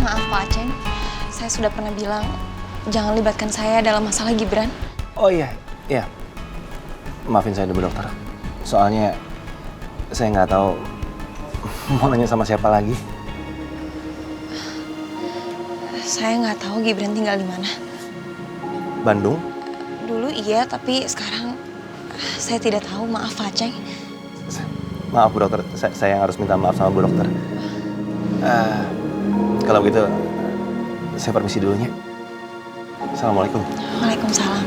Maaf Pak Aceng, saya sudah pernah bilang jangan libatkan saya dalam masalah Gibran. Oh iya. Maafin saya dulu dokter. Soalnya saya nggak tahu mau nanya sama siapa lagi. Saya nggak tahu Gibran tinggal di mana. Bandung? Dulu iya, tapi sekarang saya tidak tahu. Maaf Pak Aceng. Maaf Bu Dokter, saya yang harus minta maaf sama Bu Dokter. Kalau begitu, saya permisi dulunya. Assalamualaikum. Waalaikumsalam.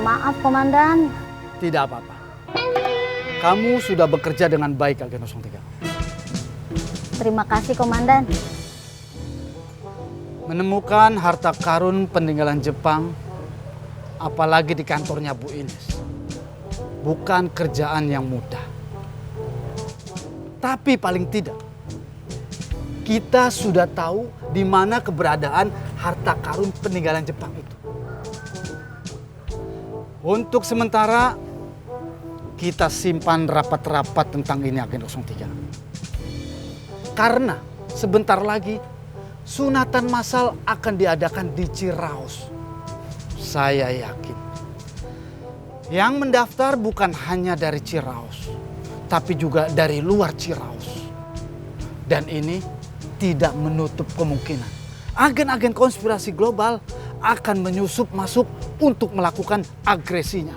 Maaf, Komandan. Tidak apa-apa. Kamu sudah bekerja dengan baik, Agen 03. Terima kasih, Komandan. Menemukan harta karun peninggalan Jepang, apalagi di kantornya Bu Ines, bukan kerjaan yang mudah. Tapi paling tidak, kita sudah tahu di mana keberadaan harta karun peninggalan Jepang itu. Untuk sementara, kita simpan rapat-rapat tentang ini, Agen 03. Karena sebentar lagi sunatan massal akan diadakan di Ciraos. Saya yakin yang mendaftar bukan hanya dari Ciraos, tapi juga dari luar Ciraos. Dan ini tidak menutup kemungkinan agen-agen konspirasi global akan menyusup masuk untuk melakukan agresinya.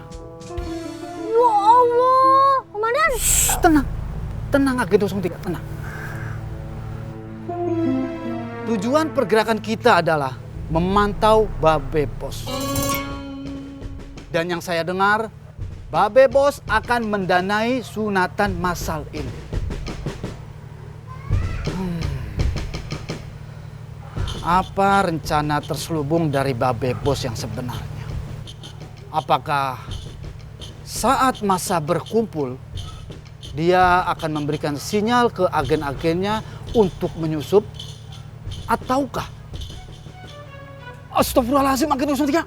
Ya Allah, Komandan. Tenang Agen 03, tenang. Tujuan pergerakan kita adalah memantau Babe Bos. Dan yang saya dengar, Babe Bos akan mendanai sunatan massal ini. Apa rencana terselubung dari Babe Bos yang sebenarnya? Apakah saat massa berkumpul, dia akan memberikan sinyal ke agen-agennya untuk menyusup? Ataukah? Astagfirullahaladzim, Agen 03.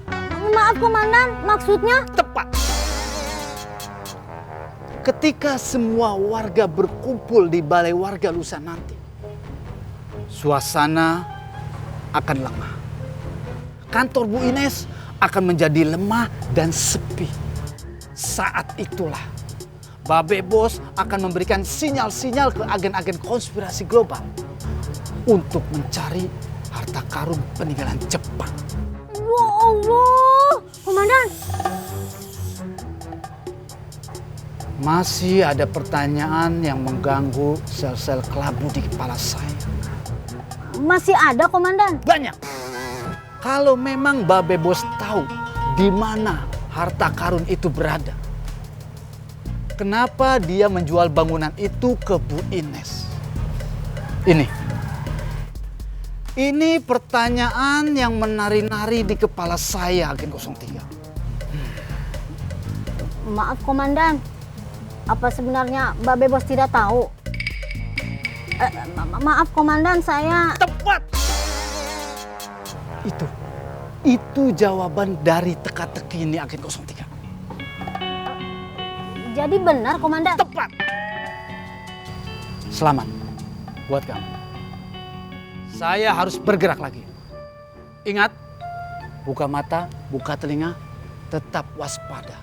Maaf, Komandan. Maksudnya? Tepat. Ketika semua warga berkumpul di balai warga lusa nanti, suasana akan lemah. Kantor Bu Ines akan menjadi lemah dan sepi. Saat itulah Babe Bos akan memberikan sinyal-sinyal ke agen-agen konspirasi global untuk mencari harta karun peninggalan Jepang. Ya Allah, Komandan. Masih ada pertanyaan yang mengganggu sel-sel kelabu di kepala saya. Masih ada, Komandan? Banyak. Kalau memang Babe Bos tahu di mana harta karun itu berada, kenapa dia menjual bangunan itu ke Bu Ines? Ini pertanyaan yang menari-nari di kepala saya, Agen 03. Maaf, Komandan. Apa sebenarnya Babe Bos tidak tahu? Maaf, Komandan, saya... Tepat! Itu jawaban dari teka-teki ini, Agen 03. Jadi benar, Komandan? Tepat! Selamat buat kamu. Saya harus bergerak lagi. Ingat, buka mata, buka telinga, tetap waspada.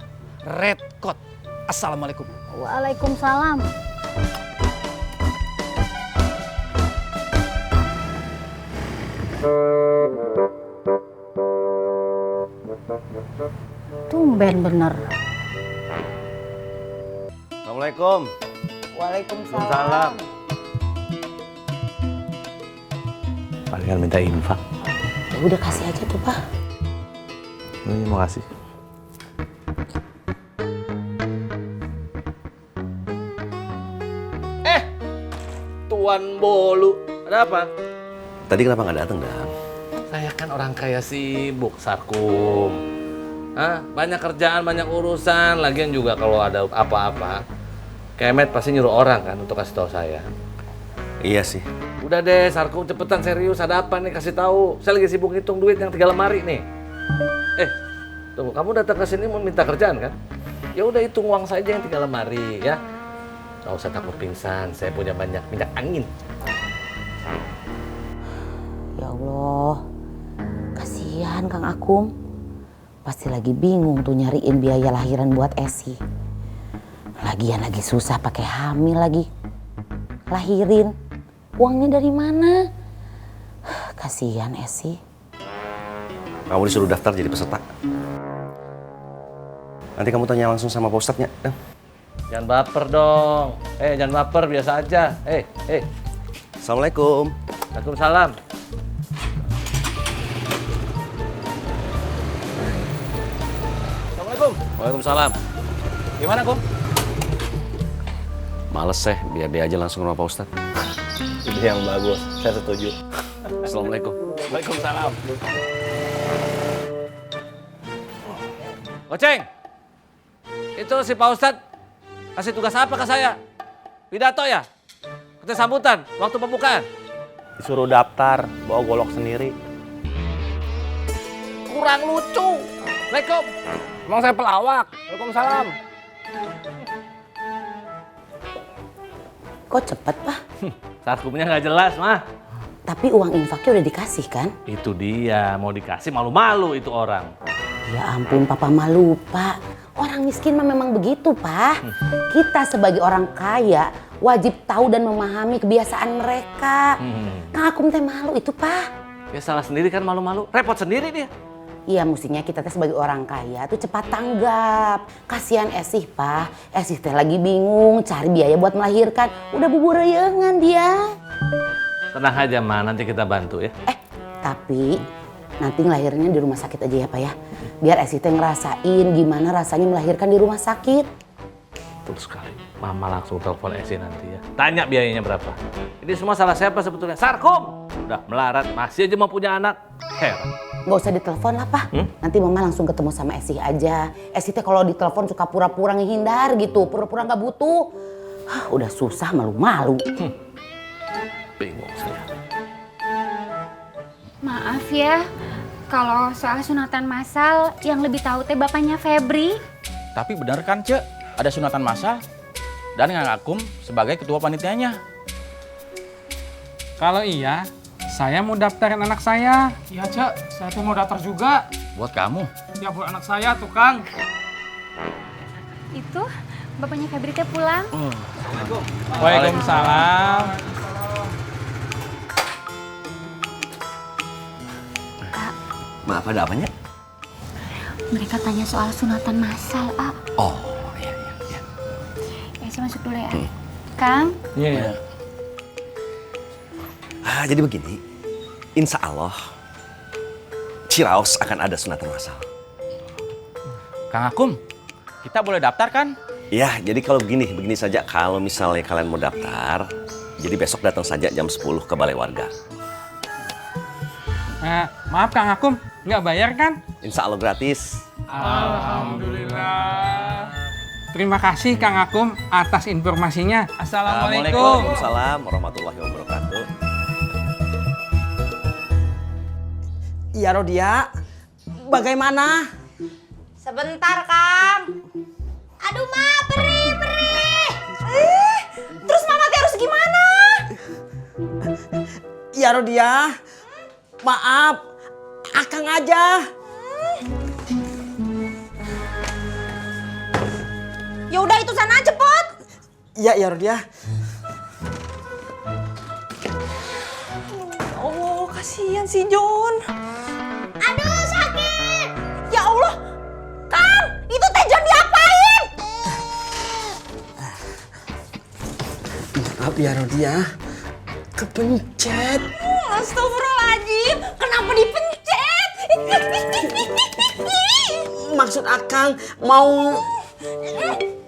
Red Code. Assalamualaikum. Waalaikumsalam. Tumben bener. Assalamualaikum. Waalaikumsalam. Palingan minta infak. Ya udah kasih aja tuh, Pak. Terima kasih. Tuan Bolu, ada apa? Tadi kenapa nggak datang, Dan? Saya kan orang kaya sibuk, Sarkum. Banyak kerjaan, banyak urusan. Lagian juga kalau ada apa-apa, Kemet pasti nyuruh orang kan untuk kasih tahu saya. Iya sih. Udah deh, Sarkum cepetan serius. Ada apa nih? Kasih tahu. Saya lagi sibuk ngitung duit yang 3 lemari nih. Tunggu, kamu datang ke sini mau minta kerjaan kan? Ya udah hitung uang saja yang tinggal lemari ya. Gak usah takut pingsan, saya punya banyak minyak angin. Ya Allah, kasihan Kang Akum. Pasti lagi bingung tuh nyariin biaya lahiran buat Esi. Lagian lagi susah pakai hamil lagi. Lahirin, uangnya dari mana? Kasihan Esi. Kamu disuruh daftar jadi peserta. Nanti kamu tanya langsung sama Pak Ustadznya. Jangan baper dong. Jangan baper, biasa aja. Assalamualaikum. Waalaikumsalam. Assalamualaikum. Waalaikumsalam. Gimana, Kum? Males biar dia aja langsung ke rumah Pak Ustadz. Ide yang bagus, saya setuju. Assalamualaikum. Waalaikumsalam. Goceng, itu si Pak Ustadz kasih tugas apa ke saya? Pidato ya? Ketika sambutan, waktu pembukaan? Disuruh daftar, bawa golok sendiri. Kurang lucu. Assalamualaikum. Emang saya pelawak. Waalaikumsalam. Kok cepet Pak? Sarkumnya nggak jelas, mah. Tapi uang infaknya udah dikasih kan? Itu dia, mau dikasih malu-malu itu orang. Ya ampun Papa malu Pak. Orang miskin mah memang begitu Pak. Kita sebagai orang kaya wajib tahu dan memahami kebiasaan mereka. Kang Akum teh malu itu Pak. Ya salah sendiri kan malu-malu, repot sendiri dia. Iya mestinya kita teh sebagai orang kaya tuh cepat tanggap. Kasihan Esih Pak. Esih teh lagi bingung cari biaya buat melahirkan. Udah bubureyengan dia. Tenang aja, Ma, nanti kita bantu ya. Tapi nanti ngelahirnya di rumah sakit aja ya Pak ya. Biar Esih teh ngerasain gimana rasanya melahirkan di rumah sakit. Betul sekali. Mama langsung telepon Esi nanti ya. Tanya biayanya berapa. Ini semua salah siapa sebetulnya? Sarkum! Udah melarat, masih aja mau punya anak. Heran. Gak usah ditelepon lah Pak. Nanti Mama langsung ketemu sama Esih aja. Esih teh kalau ditelepon suka pura-pura ngehindar gitu. Pura-pura gak butuh. Udah susah malu-malu. Bingung saya. Maaf ya, kalau soal sunatan massal yang lebih tahu teh bapaknya Febri. Tapi benar kan Cek, ada sunatan massal dan Kang Akum sebagai ketua panitianya. Kalau iya, saya mau daftarin anak saya. Iya, Cek. Saya tuh mau daftar juga. Buat kamu. Ya, buat anak saya tuh, Kang. Itu bapaknya Febri teh pulang. Waalaikumsalam. Maaf, ada apanya? Mereka tanya soal sunatan massal, A. Oh, iya. Ya, saya masuk dulu ya. Kang? Iya. Jadi begini, insya Allah Ciraos akan ada sunatan massal. Kang Akum, kita boleh daftar kan? Iya, jadi kalau begini saja. Kalau misalnya kalian mau daftar, jadi besok datang saja jam 10 ke Balai Warga. Maaf Kang Akum, nggak bayar kan? Insya Allah gratis. Alhamdulillah. Terima kasih Kang Akum atas informasinya. Assalamualaikum. Waalaikumsalam warahmatullahi wabarakatuh. Iya Rodia, bagaimana? Sebentar, Kang. Aduh, Ma, perih. Terus Mama teh harus gimana? Iya Rodia, maaf, Akang aja. Ya udah itu sana cepet. Iya Rodia. Oh, kasihan si John. Aduh, sakit. Ya Allah. Kang, itu teh John diapain? Maaf ya Rodia, kepencet. Astagfirullahaladzim, kenapa dipencet? Maksud Akang mau...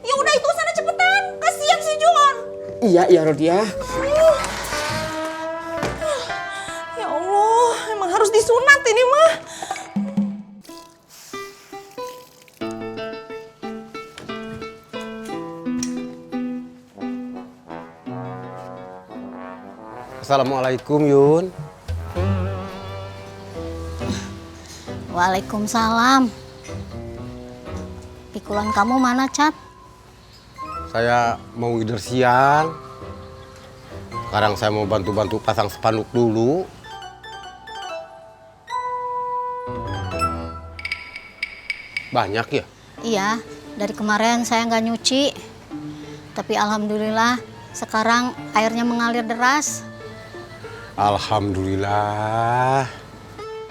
Ya udah itu sana cepetan, kasihan si John. Iya Rodia. Ya Allah, emang harus disunat ini mah. Assalamualaikum Yun. Waalaikumsalam. Pikulan kamu mana, Cat? Saya mau ngider siang. Sekarang saya mau bantu-bantu pasang spanduk dulu. Banyak ya? Iya, dari kemarin saya nggak nyuci. Tapi alhamdulillah sekarang airnya mengalir deras. Alhamdulillah.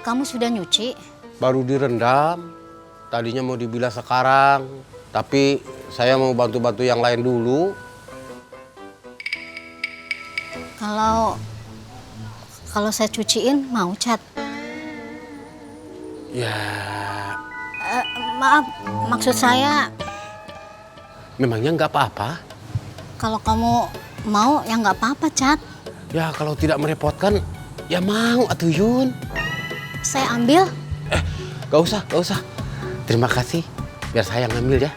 Kamu sudah nyuci? Baru direndam. Tadinya mau dibilas sekarang. Tapi saya mau bantu-bantu yang lain dulu. Kalau saya cuciin mau, Cat? Ya, Maaf, maksud saya memangnya nggak apa-apa. kalau kamu mau ya nggak apa-apa, Cat. Ya kalau tidak merepotkan, ya mau atuh Yun. Saya ambil. Gak usah. Terima kasih. Biar saya yang ngambil ya.